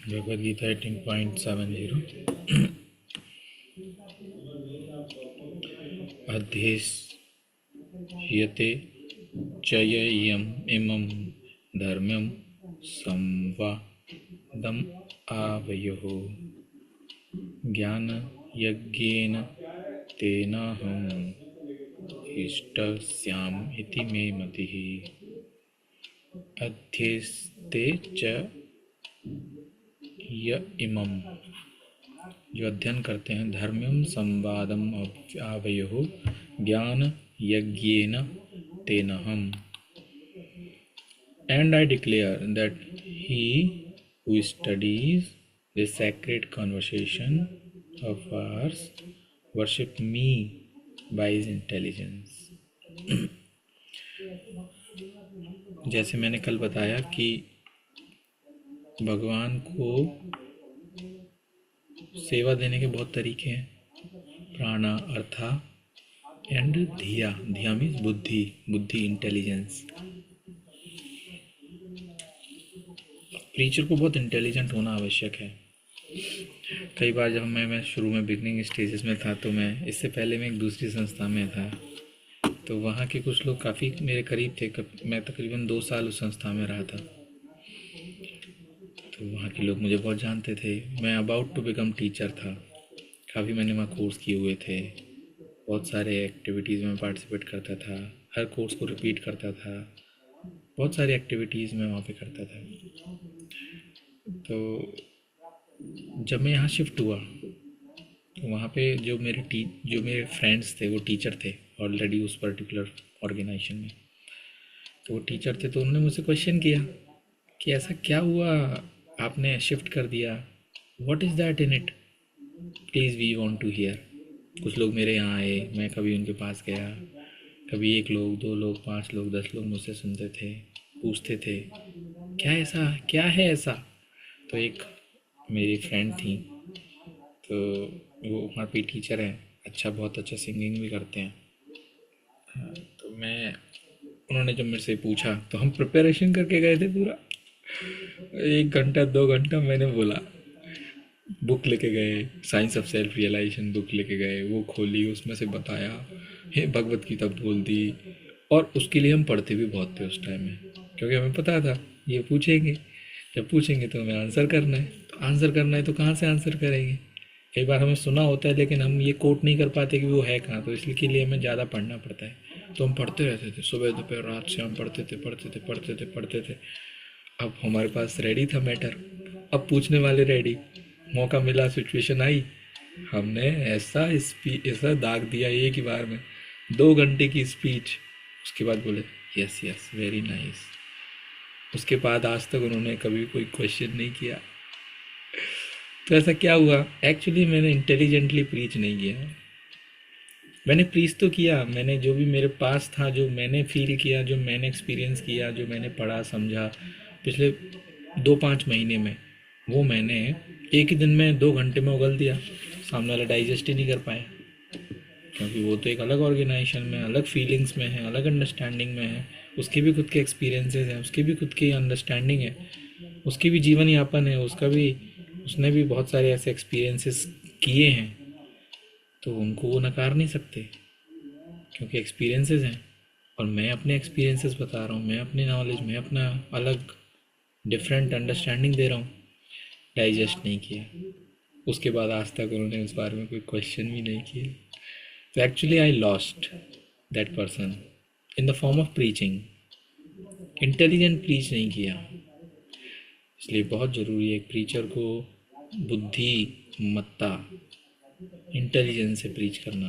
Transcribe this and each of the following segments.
भगवद गीता 18.70 अध्येष्यते च य इमं धर्म्यं संवादम् आवयोः ज्ञानयज्ञेन तेनाहम् इष्टस्याम् इति मे मतिः। अध्येष्यते च य इमं, जो अध्ययन करते हैं, धर्म्यम संवादम आवयोः ज्ञान यज्ञेन तेनहम, and I declare that he who studies this sacred conversation of ours worship me by his intelligence। जैसे मैंने कल बताया कि भगवान को सेवा देने के बहुत तरीके हैं, प्राणा, अर्था एंड धिया। धिया मीन्स बुद्धि, इंटेलिजेंस। प्रीचर को बहुत इंटेलिजेंट होना आवश्यक है। कई बार जब मैं शुरू में बिगनिंग स्टेजेस में था, तो मैं इससे पहले मैं एक दूसरी संस्था में था, तो वहाँ के कुछ लोग काफ़ी मेरे करीब थे। मैं तकरीबन 2 साल उस संस्था में रहा था, तो वहाँ के लोग मुझे बहुत जानते थे। मैं अबाउट टू बिकम टीचर था, काफ़ी मैंने वहाँ कोर्स किए हुए थे, बहुत सारे एक्टिविटीज़ में पार्टिसिपेट करता था, हर कोर्स को रिपीट करता था, बहुत सारी एक्टिविटीज़ में वहाँ पे करता था। तो जब मैं यहाँ शिफ्ट हुआ, तो वहाँ पे जो मेरे फ्रेंड्स थे वो टीचर थे ऑलरेडी उस पर्टिकुलर ऑर्गेनाइजेशन में। तो वो टीचर थे, तो उन्होंने मुझसे क्वेश्चन किया कि ऐसा क्या हुआ, आपने शिफ्ट कर दिया, what is that in it, please we want to hear. कुछ लोग मेरे यहाँ आए, मैं कभी उनके पास गया, कभी 1 लोग, 2 लोग, 5 लोग, 10 लोग मुझसे सुनते थे, पूछते थे क्या है ऐसा। तो एक मेरी फ्रेंड थी, तो वो वहाँ पे टीचर हैं, बहुत अच्छा सिंगिंग भी करते हैं। तो उन्होंने जब मेरे से पूछा, तो हम प्रिपरेशन करके गए थे पूरा 1 घंटा 2 घंटा। मैंने बोला, बुक लेके गए, science of self realisation book लेके गए, वो खोली, उसमें से बताया, हे भगवत गीता बोल दी। और उसके लिए हम पढ़ते भी बहुत थे उस टाइम में, क्योंकि हमें पता था ये पूछेंगे, जब पूछेंगे तो हमें आंसर करना है, तो कहाँ से आंसर करेंगे। कई बार हमें सुना होता है, लेकिन हम ये कोट नहीं कर पाते कि वो है कहाँ, तो इसलिए के लिए हमें ज़्यादा पढ़ना पड़ता है। तो हम पढ़ते रहते थे, सुबह दोपहर रात से हम पढ़ते थे। अब हमारे पास रेडी था मैटर, अब पूछने वाले रेडी, मौका मिला, सिचुएशन आई, हमने ऐसा दाग दिया एक ही बार में, 2 घंटे की स्पीच। उसके बाद बोले यस यस वेरी नाइस। उसके बाद आज तक उन्होंने कभी कोई क्वेश्चन नहीं किया। तो ऐसा क्या हुआ, एक्चुअली मैंने इंटेलिजेंटली प्रीच नहीं किया, मैंने प्रीच तो किया, मैंने जो भी मेरे पास था, जो मैंने फील किया, जो मैंने एक्सपीरियंस किया, जो मैंने पढ़ा समझा पिछले 2-5 महीने में, वो मैंने एक ही दिन में 2 घंटे में उगल दिया। सामने वाला डाइजेस्ट ही नहीं कर पाया, क्योंकि वो तो एक अलग ऑर्गेनाइजेशन में, अलग फीलिंग्स में है, अलग अंडरस्टैंडिंग में है, उसके भी खुद के एक्सपीरियंसेस हैं, उसकी भी खुद की अंडरस्टैंडिंग है, उसकी भी जीवन यापन है, उसने भी बहुत सारे ऐसे एक्सपीरियंसेस किए हैं। तो उनको वो नकार नहीं सकते, क्योंकि एक्सपीरियंसेस हैं। और मैं अपने एक्सपीरियंसेस बता रहा हूँ, मैं अपनी नॉलेज, मैं अपना अलग डिफरेंट अंडरस्टैंडिंग दे रहा हूँ। डाइजेस्ट नहीं किया, उसके बाद आज तक उन्होंने उस बारे में कोई क्वेश्चन भी नहीं किया। तो actually I lost that person in the form of preaching. Intelligent preach नहीं किया। इसलिए बहुत ज़रूरी है प्रीचर को बुद्धिमत्ता, इंटेलिजेंस से प्रीच करना।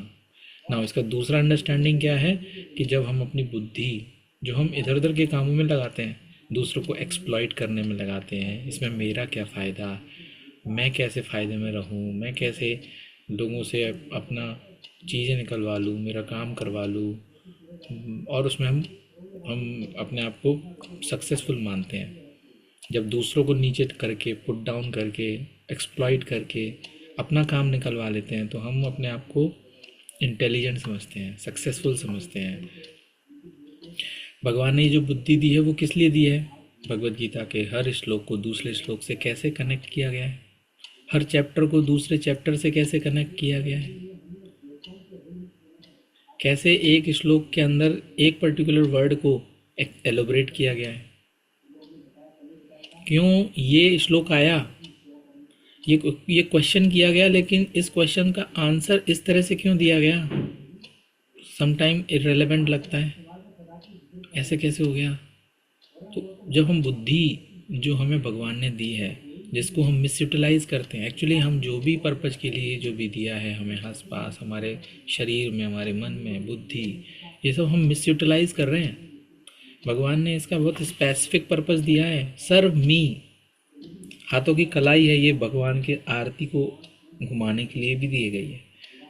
ना इसका दूसरा अंडरस्टैंडिंग क्या है कि जब हम अपनी बुद्धि, जो हम इधर उधर के कामों में लगाते हैं, दूसरों को एक्सप्लॉइट करने में लगाते हैं, इसमें मेरा क्या फ़ायदा, मैं कैसे फ़ायदे में रहूं, मैं कैसे लोगों से अपना चीज़ें निकलवा लूँ, मेरा काम करवा लूँ, और उसमें हम अपने आप को सक्सेसफुल मानते हैं। जब दूसरों को नीचे करके, पुट डाउन करके, एक्सप्लॉइट करके अपना काम निकलवा लेते हैं, तो हम अपने आप को इंटेलिजेंट समझते हैं, सक्सेसफुल समझते हैं। भगवान ने जो बुद्धि दी है वो किस लिए दी है, भगवत गीता के हर श्लोक को दूसरे श्लोक से कैसे कनेक्ट किया गया है, हर चैप्टर को दूसरे चैप्टर से कैसे कनेक्ट किया गया है, कैसे एक श्लोक के अंदर एक पर्टिकुलर वर्ड को एलोबरेट किया गया है, क्यों ये श्लोक आया, ये क्वेश्चन किया गया, लेकिन इस क्वेश्चन का आंसर इस तरह से क्यों दिया गया, समटाइम इररेलेवेंट लगता है, ऐसे कैसे हो गया। तो जब हम बुद्धि जो हमें भगवान ने दी है, जिसको हम मिसयूटिलाइज करते हैं, एक्चुअली हम जो भी पर्पज के लिए जो भी दिया है हमें आस पास, हमारे शरीर में, हमारे मन में, बुद्धि, ये सब हम मिसयूटिलाइज कर रहे हैं। भगवान ने इसका बहुत स्पेसिफिक पर्पस दिया है, सर्व मी। हाथों की कलाई है, ये भगवान के आरती को घुमाने के लिए भी दी गई है,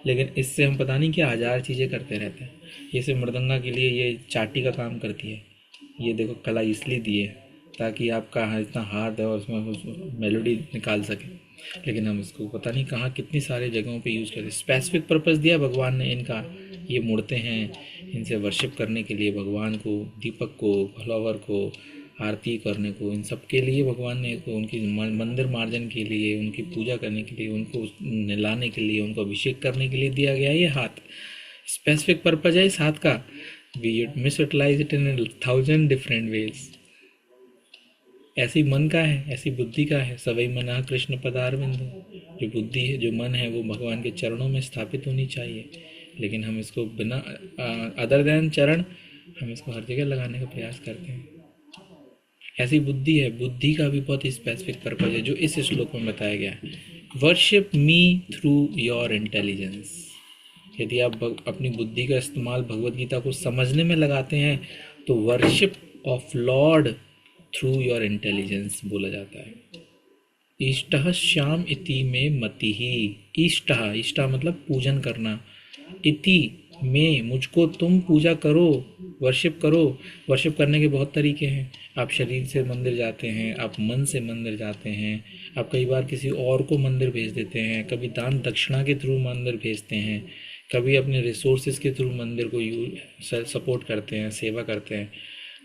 लेकिन इससे हम पता नहीं क्या हजार चीज़ें करते रहते हैं। जैसे मृदंगा के लिए ये चाटी का काम करती है, ये देखो कलाई इसलिए दी है ताकि आपका इतना हाथ है और उसमें मेलोडी निकाल सके, लेकिन हम इसको पता नहीं कहाँ कितनी सारे जगहों पे यूज़ करते हैं। स्पेसिफिक पर्पस दिया भगवान ने इनका, ये मुड़ते हैं इनसे वर्शिप करने के लिए भगवान को, दीपक को, फ्लावर को, आरती करने को, इन सब के लिए भगवान ने उनकी मंदिर मार्जन के लिए, उनकी पूजा करने के लिए, उनको नहलाने के लिए, उनको अभिषेक करने के लिए दिया गया ये हाथ। स्पेसिफिक पर्पज है इस हाथ का। We misutilize it in 1000 different ways। ऐसी मन का है, ऐसी बुद्धि का है, सवई मना कृष्ण पदारविंद। जो बुद्धि है, जो मन है, वो भगवान के चरणों में स्थापित होनी चाहिए, लेकिन हम इसको बिना अदर देन चरण, हम इसको हर जगह लगाने का प्रयास करते हैं। ऐसी बुद्धि है, बुद्धि का भी बहुत ही स्पेसिफिक पर्पज है जो इस श्लोक में बताया गया है। Worship me through your intelligence. यदि आप अपनी बुद्धि का इस्तेमाल भगवत गीता को समझने में लगाते हैं तो worship of Lord through your intelligence बोला जाता है। इष्टः श्याम इति में मति ही। इष्टः, इष्टा मतलब पूजन करना, इति में मुझको तुम पूजा करो, वर्शिप करो। वर्शिप करने के बहुत तरीके हैं। आप शरीर से मंदिर जाते हैं, आप मन से मंदिर जाते हैं, आप कई बार किसी और को मंदिर भेज देते हैं, कभी दान दक्षिणा के थ्रू मंदिर भेजते हैं, कभी अपने रिसोर्सेज के थ्रू मंदिर को सपोर्ट करते हैं, सेवा करते हैं।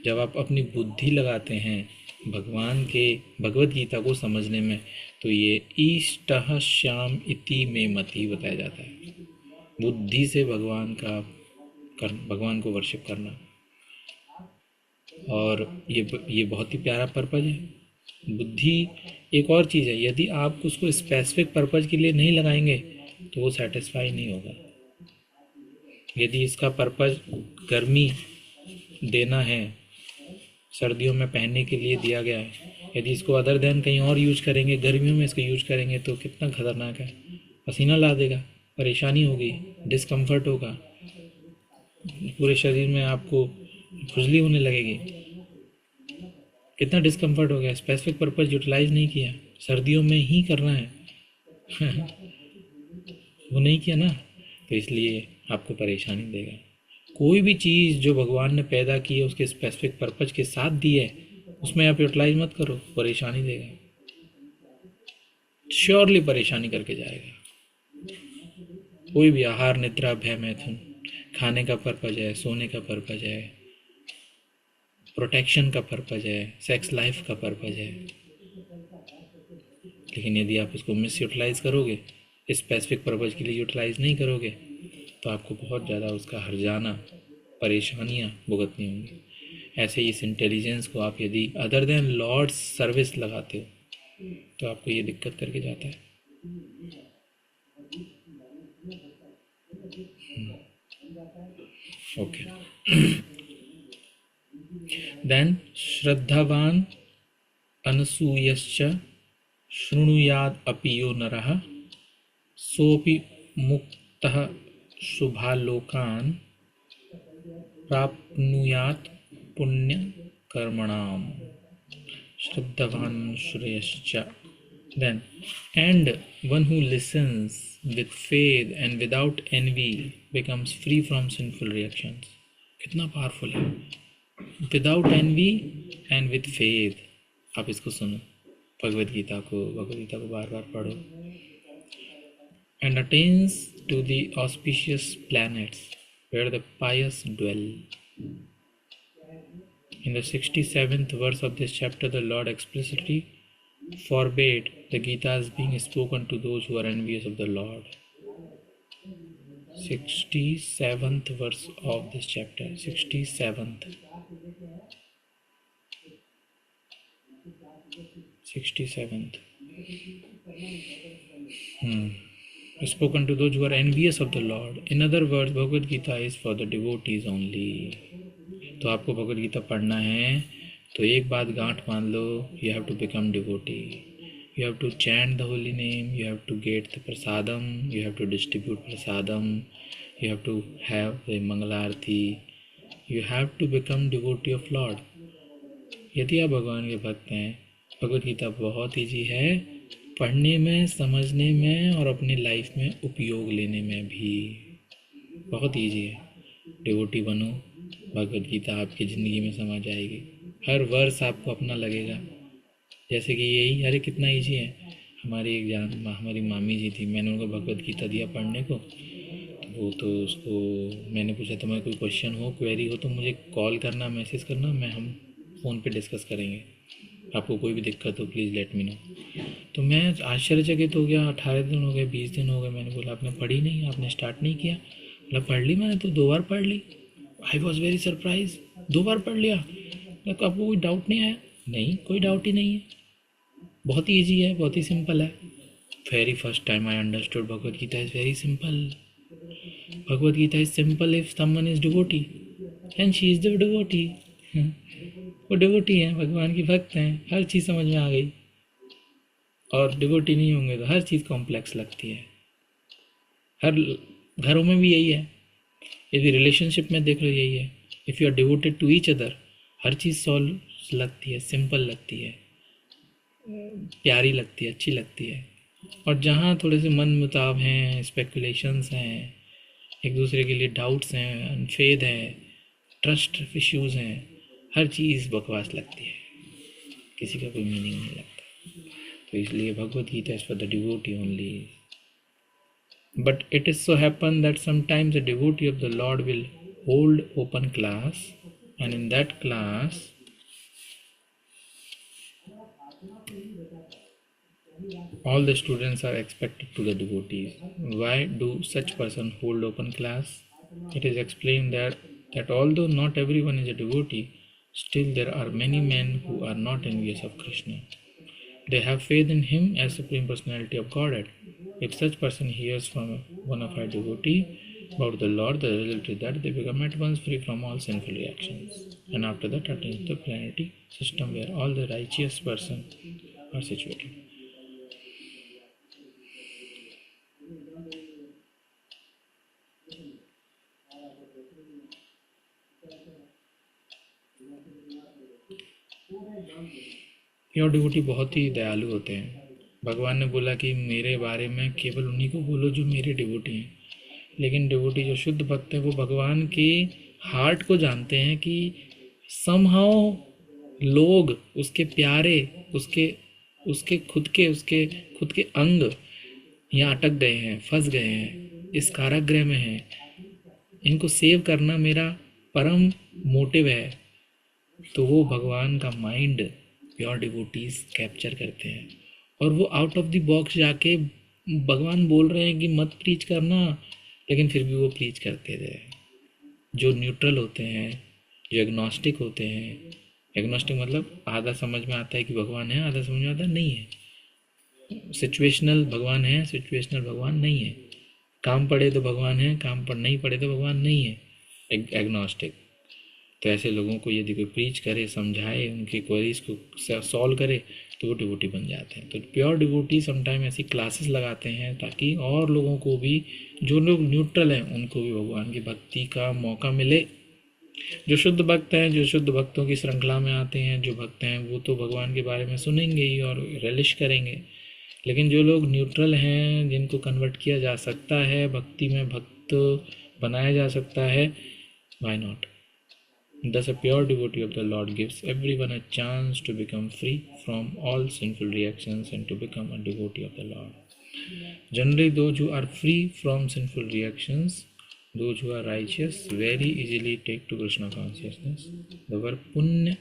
जब आप अपनी बुद्धि लगाते हैं भगवान के भगवत गीता को समझने में, तो ये ईष्टः श्याम इति में मति बताया जाता है। बुद्धि से भगवान को वर्शिप करना। और ये बहुत ही प्यारा पर्पज है। बुद्धि एक और चीज़ है, यदि आप उसको स्पेसिफिक पर्पज के लिए नहीं लगाएंगे तो वो सेटिस्फाई नहीं होगा। यदि इसका पर्पज गर्मी देना है, सर्दियों में पहनने के लिए दिया गया है, यदि इसको अदर देन कहीं और यूज करेंगे, गर्मियों में इसको यूज करेंगे तो कितना खतरनाक है। पसीना ला देगा, परेशानी होगी, डिस्कम्फर्ट होगा, पूरे शरीर में आपको खुजली होने लगेगी, कितना डिस्कम्फर्ट हो गया। स्पेसिफिक पर्पज यूटिलाइज नहीं किया, सर्दियों में ही करना है वो नहीं किया ना, तो इसलिए आपको परेशानी देगा। कोई भी चीज़ जो भगवान ने पैदा की है उसके स्पेसिफिक पर्पज के साथ दी है, उसमें आप यूटिलाइज मत करो, परेशानी देगा, श्योरली परेशानी करके जाएगा। कोई भी आहार, निद्रा, भय, मैथुन, खाने का पर्पज है, सोने का पर्पज है, प्रोटेक्शन का पर्पज है, सेक्स लाइफ का पर्पज है। लेकिन यदि आप उसको मिस यूटिलाइज करोगे, स्पेसिफिक पर्पज के लिए यूटिलाइज नहीं करोगे, तो आपको बहुत ज़्यादा उसका हर्जाना, परेशानियाँ भुगतनी होंगी। ऐसे ही इस इंटेलिजेंस को आप यदि अदर देन लॉर्ड्स सर्विस लगाते हो तो आपको ये दिक्कत करके जाता है। ओके, देन श्रद्धावान अनसूयश्च शृणुयाद अपि यो नरः सोऽपि मुक्तः शुभालोकान् प्राप्नुयात् पुण्य कर्मणाम। श्रद्धावान श्रेयश्च, then and one who listens with faith and without envy becomes free from sinful reactions। कितना पावरफुल है, without envy and with faith. आप इसको सुनो, भगवद गीता को बार बार पढ़ो। and attains to the auspicious planets where the pious dwell। In the 67th verse of this chapter, the Lord explicitly forbade the Gita's being spoken to those who are envious of the Lord. 67th verse of this chapter. 67th. 67th. Spoken to those who are envious of the Lord. In other words, Bhagavad Gita is for the devotees only. तो आपको भगवद गीता पढ़ना है तो एक बात गांठ मान लो, you have to become devotee, you have to chant the holy name, you have to get the prasadam, you have to distribute prasadam, you have to have the Mangala aarti, you have to become devotee of lord. यदि आप भगवान के भक्त हैं, भगवद गीता बहुत easy है पढ़ने में, समझने में और अपनी लाइफ में उपयोग लेने में भी बहुत ईजी है। डिवोटी बनो, भगवद गीता आपकी ज़िंदगी में समा जाएगी। हर वर्ष आपको अपना लगेगा, जैसे कि यही, अरे कितना ईजी है। हमारी मामी जी थी, मैंने उनको भगवद गीता दिया पढ़ने को, तो वो तो उसको मैंने पूछा तुम्हारा कोई क्वेश्चन हो, क्वेरी हो तो मुझे कॉल करना, मैसेज करना, हम फ़ोन पे डिस्कस करेंगे, आपको कोई भी दिक्कत हो प्लीज़ लेट मी नो। तो मैं आश्चर्यचकित हो गया, 18 दिन हो गए, 20 दिन हो गए, मैंने बोला आपने पढ़ी नहीं, आपने स्टार्ट नहीं किया? बोला पढ़ ली मैंने तो 2 बार पढ़ ली। आई वॉज वेरी सरप्राइज, 2 बार पढ़ लिया। तो आपको कोई डाउट नहीं आया? नहीं, कोई डाउट ही नहीं है, बहुत ही ईजी है, बहुत ही सिंपल है। Very first time I understood Bhagavad Gita is very simple. Bhagavad Gita is simple if someone is devotee and she is the devotee. वो डिवोटी हैं, भगवान की भक्त हैं, हर चीज़ समझ में आ गई। और डिवोटी नहीं होंगे तो हर चीज़ कॉम्प्लेक्स लगती है। हर घरों में भी यही है, यदि रिलेशनशिप में देख लो यही है। If you are devoted to each other, हर चीज़ सॉल्व लगती है, सिंपल लगती है, प्यारी लगती है, अच्छी लगती है। और जहाँ थोड़े से मन मुताब हैं, स्पेकुलेशंस हैं, एक दूसरे के लिए डाउट्स हैं, अनफेद है, ट्रस्ट इश्यूज़ हैं, हर चीज़ बकवास लगती है, किसी का कोई मीनिंग नहीं लगता। तो इसलिए Bhagavad Gita is for the devotee only. But it is so happen that sometimes a devotee of the Lord will hold open class, and in that class all the students are expected to the devotees. Why do such person hold open class? It is explained that although not everyone is a devotee, still there are many men who are not envious of Krishna. They have faith in him as Supreme Personality of Godhead. If such person hears from one of our devotee about the Lord, the result is that they become at once free from all sinful reactions, and after that attain the planetary system where all the righteous persons are situated. Pure devotee बहुत ही दयालु होते हैं। भगवान ने बोला कि मेरे बारे में केवल उन्हीं को बोलो जो मेरे डिवोटी हैं। लेकिन डिवोटी जो शुद्ध भक्त हैं वो भगवान के हार्ट को जानते हैं कि समहाउ लोग उसके प्यारे, उसके खुद के अंग यहाँ अटक गए हैं, फंस गए हैं, इस कारागृह में हैं, इनको सेव करना मेरा परम मोटिव है। तो वो भगवान का माइंड प्योर डिवोटीज कैप्चर करते हैं, और वो आउट ऑफ द बॉक्स जाके भगवान बोल रहे हैं कि मत प्रीच करना, लेकिन फिर भी वो प्रीच करते थे। जो न्यूट्रल होते हैं, जो एग्नोस्टिक होते हैं, एग्नोस्टिक मतलब आधा समझ में आता है कि भगवान है, आधा समझ में आता है नहीं है। सिचुएशनल भगवान है, सिचुएशनल भगवान नहीं है। काम पड़े तो भगवान है, काम पर नहीं पड़े तो भगवान नहीं है, एग्नोस्टिक। तो ऐसे लोगों को यदि कोई प्रीच करे, समझाए, उनकी क्वेरीज को सॉल्व करे तो वो डिवोटी बन जाते हैं। तो प्योर डिवोटी समटाइम ऐसी क्लासेस लगाते हैं ताकि और लोगों को भी, जो लोग न्यूट्रल हैं उनको भी भगवान की भक्ति का मौका मिले। जो शुद्ध भक्त हैं, जो शुद्ध भक्तों की श्रृंखला में आते हैं, जो भक्त हैं वो तो भगवान के बारे में सुनेंगे ही और रिलिश करेंगे। लेकिन जो लोग न्यूट्रल हैं, जिनको कन्वर्ट किया जा सकता है, भक्ति में भक्त बनाया जा सकता है, why not? Thus, a pure devotee of the Lord gives everyone a chance to become free from all sinful reactions and to become a devotee of the Lord. Generally, those who are free from sinful reactions Those who are righteous very easily take to Krishna consciousness. The word punya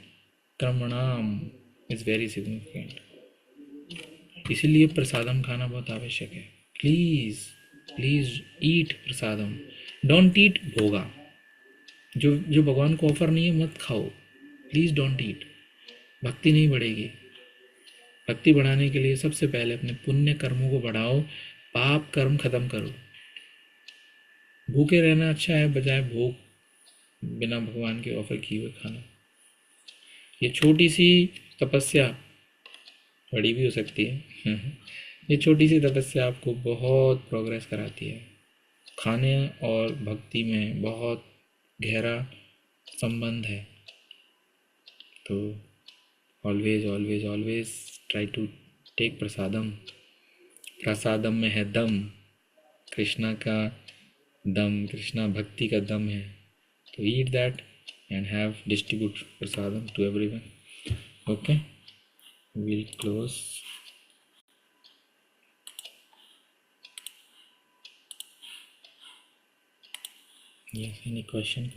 कर्मणाम is very significant. इसीलिए प्रसादम खाना बहुत आवश्यक है. Please please eat prasadam, don't eat bhoga. जो जो भगवान को ऑफर नहीं है मत खाओ. Please don't eat. भक्ति नहीं बढ़ेगी. भक्ति बढ़ाने के लिए सबसे पहले अपने पुण्य कर्मों को बढ़ाओ, पाप कर्म खत्म करो. भूखे रहना अच्छा है बजाय भूख बिना भगवान के ऑफर किए हुए खाना. ये छोटी सी तपस्या, बड़ी भी हो सकती है, ये छोटी सी तपस्या आपको बहुत प्रोग्रेस कराती है. खाने और भक्ति में बहुत गहरा संबंध है. तो always always always try to take prasadam. Prasadam में है दम. कृष्णा का दम, कृष्णा भक्ति का दम है. तो eat that and have distribute prasadam to everyone. Okay, we'll close. Yes, any question?